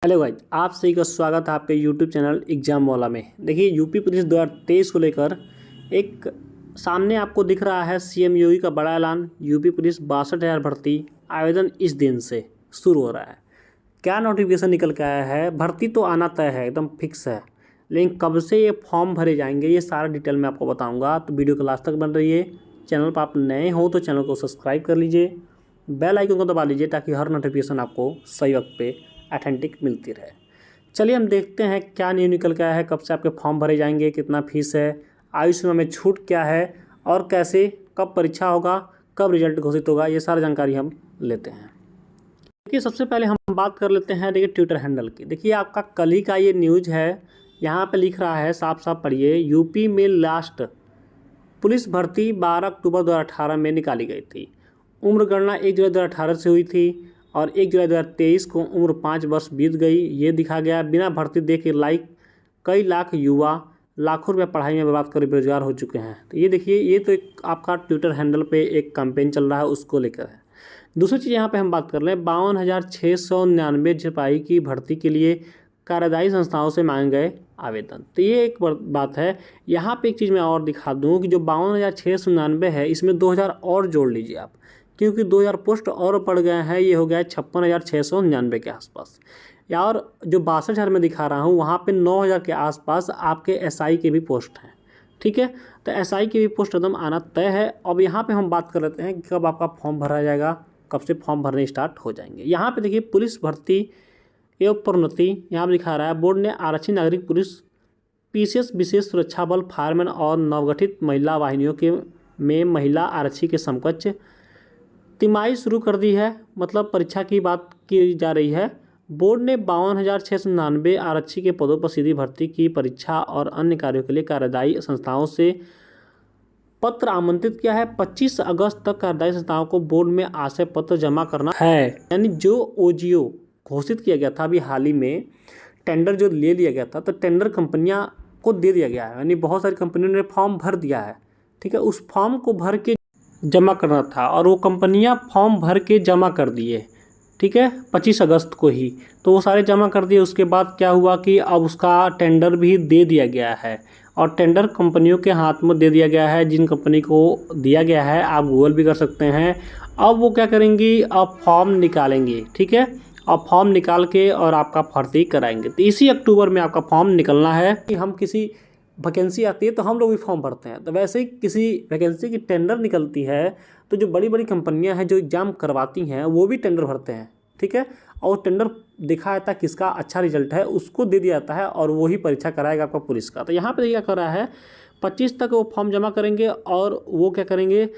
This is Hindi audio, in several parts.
हेलो गाइस, आप सभी का स्वागत है आपके यूट्यूब चैनल एग्जाम वाला में। देखिए, यूपी पुलिस 2023 को लेकर एक सामने आपको दिख रहा है सीएम योगी का बड़ा ऐलान। यूपी पुलिस 62,000 भर्ती आवेदन इस दिन से शुरू हो रहा है। क्या नोटिफिकेशन निकल के आया है? भर्ती तो आना तय है, एकदम फिक्स है, लेकिन कब से ये फॉर्म भरे जाएंगे ये सारा डिटेल में आपको बताऊँगा। तो वीडियो को लास्ट तक बन रहिए। चैनल पर आप नए हो तो चैनल को सब्सक्राइब कर लीजिए, बेल आइकन को दबा लीजिए ताकि हर नोटिफिकेशन आपको सही वक्त पे ऑथेंटिक मिलती रहे। चलिए हम देखते हैं क्या न्यू निकल के आया है, कब से आपके फॉर्म भरे जाएंगे, कितना फीस है, आयु सीमा में छूट क्या है और कैसे, कब परीक्षा होगा, कब रिजल्ट घोषित होगा, ये सारी जानकारी हम लेते हैं। देखिए, सबसे पहले हम बात कर लेते हैं देखिए ट्विटर हैंडल की। देखिए, आपका कल ही का ये न्यूज़ है, यहाँ पे लिख रहा है, साफ साफ पढ़िए। यूपी में लास्ट पुलिस भर्ती 12 अक्टूबर 2018 में निकाली गई थी। उम्र गणना 1 जुलाई 2018 से हुई थी और 1 जुलाई 2023 को उम्र 5 वर्ष बीत गई, ये दिखा गया। बिना भर्ती देखे कई लाख युवा लाखों रुपये पढ़ाई में बर्बाद कर बेरोजगार हो चुके हैं। तो ये देखिए, ये तो एक आपका ट्विटर हैंडल पे एक कैंपेन चल रहा है, उसको लेकर है। दूसरी चीज़ यहाँ पे हम बात कर लें, 52,699 सिपाही की भर्ती के लिए कार्यदायी संस्थाओं से मांगे गए आवेदन। तो ये एक बात है। यहाँ पे एक चीज़ मैं और दिखा दूँ कि जो 52,699 है, इसमें 2,000 और जोड़ लीजिए आप, क्योंकि 2,000 पोस्ट और पड़ गए हैं। ये हो गया है 56,699 के आसपास। या और जो 62,000 में दिखा रहा हूँ, वहाँ पे 9,000 के आसपास आपके एसआई के भी पोस्ट हैं। ठीक है, तो एसआई की भी पोस्ट एकदम आना तय है। अब यहाँ पे हम बात कर लेते हैं कि कब आपका फॉर्म भरा जाएगा, कब से फॉर्म भरने स्टार्ट हो जाएंगे। यहाँ पे देखिए, पुलिस भर्ती एवं प्रोन्नति यहाँ पर दिखा रहा है। बोर्ड ने आरक्षित नागरिक पुलिस, पीसीएस विशेष सुरक्षा बल, फायरमैन और नवगठित महिला वाहिनियों के में महिला आरक्षी के समकक्ष तिमाही शुरू कर दी है। मतलब परीक्षा की बात की जा रही है। बोर्ड ने 52,699 आरक्षी के पदों पर सीधी भर्ती की परीक्षा और अन्य कार्यों के लिए कार्यदायी संस्थाओं से पत्र आमंत्रित किया है। 25 अगस्त तक कार्यदायी संस्थाओं को बोर्ड में आशय पत्र जमा करना है। यानी जो ओजीओ घोषित किया गया था अभी हाल ही में, टेंडर जो ले लिया गया था, तो टेंडर कंपनियां को दे दिया गया है। यानी बहुत सारी कंपनियों ने फॉर्म भर दिया है। ठीक है, उस फॉर्म को भर के जमा करना था और वो कंपनियां फॉर्म भर के जमा कर दिए। ठीक है, 25 अगस्त को ही तो वो सारे जमा कर दिए। उसके बाद क्या हुआ कि अब उसका टेंडर भी दे दिया गया है और टेंडर कंपनियों के हाथ में दे दिया गया है। जिन कंपनी को दिया गया है, आप गूगल भी कर सकते हैं। अब वो क्या करेंगी, अब फॉर्म निकालेंगे। ठीक है, अब फॉर्म निकाल के और आपका भर्ती कराएंगे। तो इसी अक्टूबर में आपका फॉर्म निकलना है। कि हम किसी वैकेंसी आती है तो हम लोग भी फॉर्म भरते हैं, तो वैसे ही किसी वैकेंसी की टेंडर निकलती है तो जो बड़ी बड़ी कंपनियां हैं जो एग्ज़ाम करवाती हैं वो भी टेंडर भरते हैं। ठीक है, और टेंडर देखा जाता है किसका अच्छा रिजल्ट है, उसको दे दिया जाता है और वही परीक्षा कराएगा आपका पुलिस का। तो यहाँ पे क्या कर रहा है, 25 तक वो फॉर्म जमा करेंगे और वो क्या करेंगे,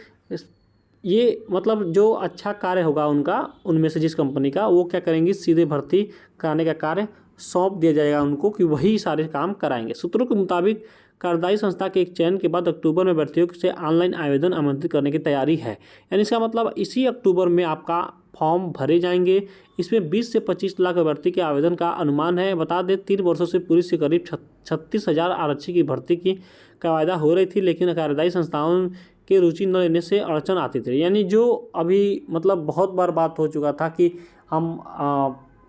ये मतलब जो अच्छा कार्य होगा उनका, उनमें से जिस कंपनी का, वो क्या करेंगी, सीधे भर्ती कराने का कार्य सौंप दिया जाएगा उनको कि वही सारे काम कराएंगे। सूत्रों के मुताबिक कार्यदायी संस्था के एक चयन के बाद अक्टूबर में भर्तियों से ऑनलाइन आवेदन आमंत्रित करने की तैयारी है। यानी इसका मतलब इसी अक्टूबर में आपका फॉर्म भरे जाएंगे। इसमें 20 से 25 लाख भर्ती के आवेदन का अनुमान है। बता दें, 3 वर्षों से पुलिस से करीब 36,000 आरक्षी की भर्ती की वायदा हो रही थी, लेकिन कार्यदायी संस्थाओं के रुचि न लेने से अड़चन आती थी। यानी जो अभी मतलब बहुत बार बात हो चुका था कि हम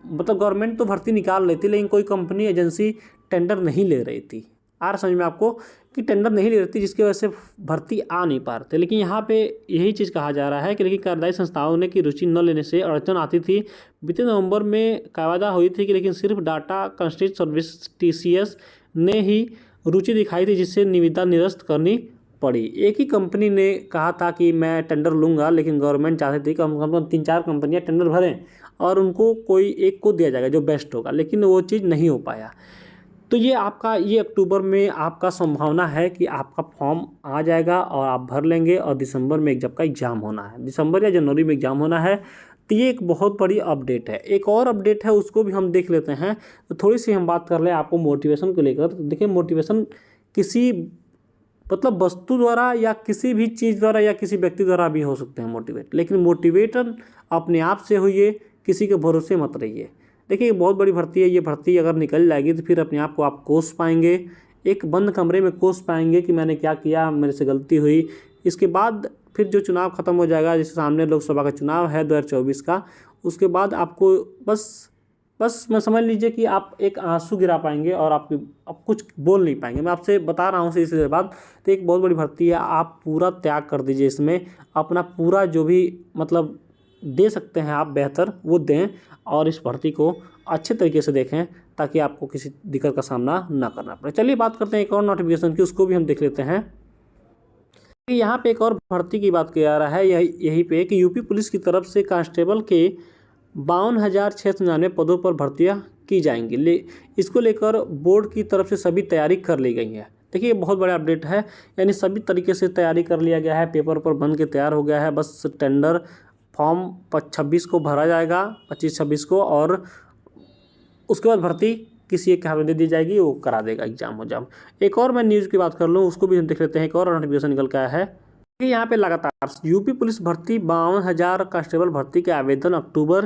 मतलब गवर्नमेंट तो भर्ती निकाल रही थी, लेकिन कोई कंपनी एजेंसी टेंडर नहीं ले रही थी। आ रहा समझ में आपको कि टेंडर नहीं ले रही थी, जिसकी वजह से भर्ती आ नहीं पा रहे थे। लेकिन यहाँ पे यही चीज़ कहा जा रहा है कि लेकिन कार्यदायी संस्थाओं ने की रुचि न लेने से अड़चन आती थी। बीते नवंबर में वायदा हुई थी कि लेकिन सिर्फ डाटा कंस्ट्रेंट सर्विस TCS ने ही रुचि दिखाई थी, जिससे निविदा निरस्त करनी पड़ी। एक ही कंपनी ने कहा था कि मैं टेंडर लूँगा, लेकिन गवर्नमेंट चाहती थी कि कम से कम 3-4 कंपनियाँ टेंडर भरें और उनको कोई एक को दिया जाएगा जो बेस्ट होगा, लेकिन वो चीज़ नहीं हो पाया। तो ये आपका ये अक्टूबर में आपका संभावना है कि आपका फॉर्म आ जाएगा और आप भर लेंगे और दिसंबर में जब का एग्ज़ाम होना है, दिसंबर या जनवरी में एग्ज़ाम होना है। तो ये एक बहुत बड़ी अपडेट है। एक और अपडेट है, उसको भी हम देख लेते हैं। तो थोड़ी सी हम बात कर लें आपको मोटिवेशन को लेकर। तो देखिए, मोटिवेशन किसी मतलब वस्तु द्वारा या किसी भी चीज़ द्वारा या किसी व्यक्ति द्वारा भी हो सकते हैं मोटिवेट, लेकिन मोटिवेटर अपने आप से होइए, किसी के भरोसे मत रहिए। देखिए, बहुत बड़ी भर्ती है। ये भर्ती अगर निकल जाएगी तो फिर अपने आप को आप कोस पाएंगे, एक बंद कमरे में कोस पाएंगे कि मैंने क्या किया, मेरे से गलती हुई। इसके बाद फिर जो चुनाव ख़त्म हो जाएगा, जैसे सामने लोकसभा का चुनाव है 2024 का, उसके बाद आपको बस बस मैं समझ लीजिए कि आप एक आंसू गिरा पाएंगे और आप कुछ बोल नहीं पाएंगे। मैं आपसे बता रहा हूँ सीधी सी बात, तो एक बहुत बड़ी भर्ती है, आप पूरा त्याग कर दीजिए इसमें, अपना पूरा जो भी मतलब दे सकते हैं आप बेहतर वो दें और इस भर्ती को अच्छे तरीके से देखें ताकि आपको किसी दिक्कत का सामना ना करना पड़े। चलिए बात करते हैं एक और नोटिफिकेशन की, उसको भी हम देख लेते हैं। यहाँ पे एक और भर्ती की बात किया जा रहा है यहीं पे कि यूपी पुलिस की तरफ से कांस्टेबल के 52,699 पदों पर भर्तियां की जाएंगी। इसको लेकर बोर्ड की तरफ से सभी तैयारी कर ली गई है। देखिए ये बहुत बड़ा अपडेट है, यानी सभी तरीके से तैयारी कर लिया गया है, पेपर पर बन के तैयार हो गया है। बस टेंडर फॉर्म 26 को भरा जाएगा, 25-26 को, और उसके बाद भर्ती किसी एक के हाथ में दे दी जाएगी, वो करा देगा एग्जाम। एक और मैं न्यूज़ की बात कर लूँ, उसको भी हम देख लेते हैं। एक और नोटिफिकेशन निकल के आया है कि यहाँ पे लगातार यूपी पुलिस भर्ती 52,000 कांस्टेबल भर्ती के आवेदन अक्टूबर,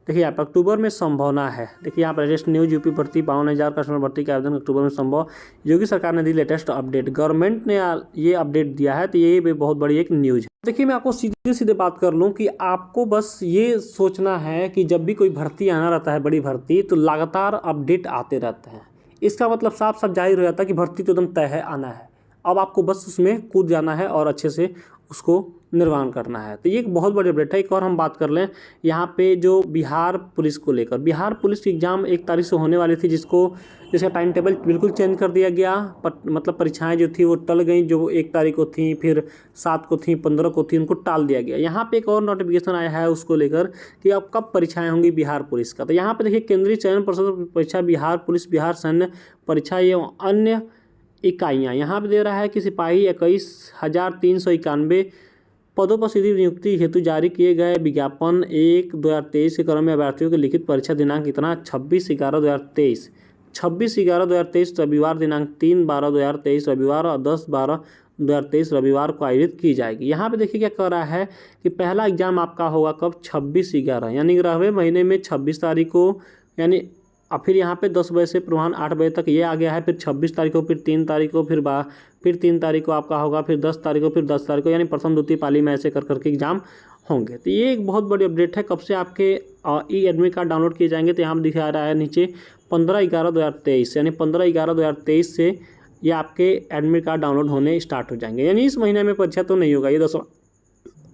देखिए यहाँ पर अक्टूबर में संभावना है। देखिए यहाँ पर लेटेस्ट न्यूज, यूपी भर्ती 52,000 कांस्टेबल भर्ती के आवेदन अक्टूबर में संभव, योगी सरकार ने दी लेटेस्ट अपडेट। गवर्नमेंट ने ये अपडेट दिया है, तो ये भी बहुत बड़ी एक न्यूज है। देखिए मैं आपको सीधे सीधे बात कर लूँ कि आपको बस ये सोचना है कि जब भी कोई भर्ती आना रहता है, बड़ी भर्ती, तो लगातार अपडेट आते रहते हैं। इसका मतलब साफ साफ जाहिर हो जाता है कि भर्ती तो एकदम तय है, आना है। अब आपको बस उसमें कूद जाना है और अच्छे से उसको निर्माण करना है। तो ये एक बहुत बड़ी अपडेट है। एक और हम बात कर लें यहाँ पे जो बिहार पुलिस को लेकर, बिहार पुलिस की एग्ज़ाम 1 तारीख से होने वाली थी, जिसका टाइम टेबल बिल्कुल चेंज कर दिया गया। मतलब परीक्षाएं जो थी वो टल गई, जो 1 तारीख को थी, फिर 7 को थी, 15 को थी, उनको टाल दिया गया। यहाँ पे एक और नोटिफिकेशन आया है उसको लेकर कि अब कब परीक्षाएँ होंगी बिहार पुलिस का। तो यहाँ पर देखिए, केंद्रीय चयन पर्षद परीक्षा बिहार पुलिस, बिहार सैन्य परीक्षा एवं अन्य इकाइयाँ, यहाँ पे दे रहा है कि सिपाही 21,391 पदों पर सीधी नियुक्ति हेतु जारी किए गए विज्ञापन 1/2023 के क्रम में अभ्यर्थियों की लिखित परीक्षा दिनांक कितना 26/11/2023, 26/11/2023 रविवार, दिनांक 3/12/2023 रविवार और 10/12/2023 रविवार को आयोजित की जाएगी। यहाँ पे देखिए क्या कर रहा है कि पहला एग्जाम आपका होगा कब, 26/11, यानी 11वें महीने में 26 तारीख को, यानी और फिर यहाँ पे 10 बजे से पूर्वाह्न 8 बजे तक ये आ गया है। फिर 26 तारीख को, फिर 3 तारीख को, फिर 3 तारीख को आपका होगा, फिर 10 तारीख को, फिर 10 तारीख को, यानी प्रथम द्वितीय पाली में ऐसे कर करके एग्जाम होंगे। तो ये एक बहुत बड़ी अपडेट है। कब से आपके ई एडमिट कार्ड डाउनलोड किए जाएंगे, तो यहाँ दिखा रहा है नीचे 15/11/2023, यानी 15/11/2023 से ये आपके एडमिट कार्ड डाउनलोड होने स्टार्ट हो जाएंगे। यानी इस महीने में परीक्षा तो नहीं होगा, ये 10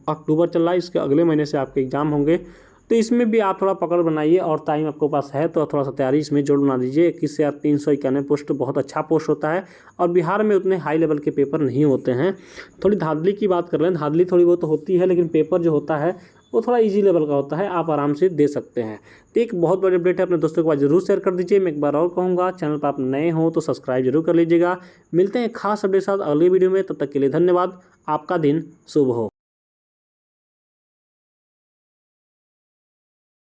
अक्टूबर चल रहा है, इसके अगले महीने से आपके एग्जाम होंगे। तो इसमें भी आप थोड़ा पकड़ बनाइए और टाइम आपके पास है तो थोड़ा सा तैयारी इसमें जोड़ बना दीजिए। 21,391 पोस्ट बहुत अच्छा पोस्ट होता है और बिहार में उतने हाई लेवल के पेपर नहीं होते हैं। थोड़ी धांधली की बात कर लें, धांधली थोड़ी बहुत तो होती है, लेकिन पेपर जो होता है वो थोड़ा इजी लेवल का होता है, आप आराम से दे सकते हैं। तो एक बहुत बड़ी अपडेट है, अपने दोस्तों के पास जरूर शेयर कर दीजिए। मैं एक बार और कहूँगा, चैनल पर आप नए हो तो सब्सक्राइब जरूर कर लीजिएगा। मिलते हैं खास अपडेट के साथ अगली वीडियो में, तब तक के लिए धन्यवाद। आपका दिन शुभ हो।